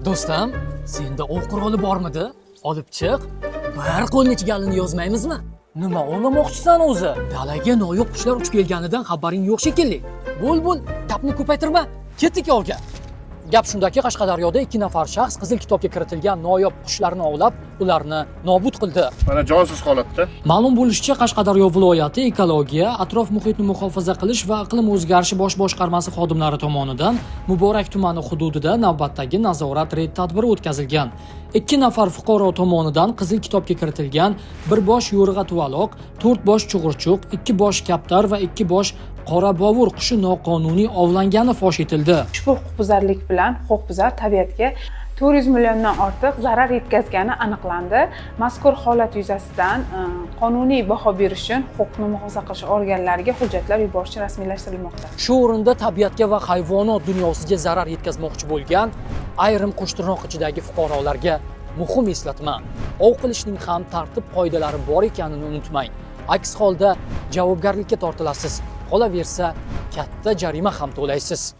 Do'stim, senda o'q quroli bormidi? Olib chiq. Bir qo'lni ichiganini yozmaymizmi? Nima o'ylamoqchisan o'zi? Dalaga noyob qushlar uchib kelganidan xabaring yo'q shekilli. Bo'l, gapni ko'paytirma. Ketdik yovga. Gap shundaki, Qashqadaryoda 2 nafar shaxs Qizil kitobga kiritilgan noyob qushlarni ovlab, ularni nobud qildi. Mana jonsiz holatda. Ma'lum bo'lishicha, Qashqadaryo viloyati ekologiya, atrof muhitni muhofaza qilish va iqlim o'zgarishi bosh boshqarmasi xodimlari tomonidan Muborak tumani hududida navbatdagi nazorat reyd tadbiri o'tkazilgan. 2 nafar fuqaro tomonidan Qizil kitobga kiritilgan 1 bosh yo'rg'a tuvaloq, 4 bosh chug'urchuq, 2 bosh kaptar va 2 bosh qora bovur qushi noqonuniy ovlangani fosh etildi. Ushbu huquqbuzarlik bilan huquqbuzar tabiatga 400 milliondan ortiq zarar yetkazgani aniqlandi. Mazkur holat yuzasidan qonuniy baho berish uchun huquqni muhofaza qilish organlariga hujjatlar yuborish rasmiylashtirilmoqda. Shu o'rinda tabiatga va hayvonot dunyosiga zarar yetkazmoqchi bo'lgan ayrim qo'shtirnoq ichidagi fuqarolarga muhim eslatma. Ov qilishning ham tartib qoidalari bor ekanini unutmang. Aks holda javobgarlikka tortilasiz. Qolaversa, katta jarima ham to'laysiz.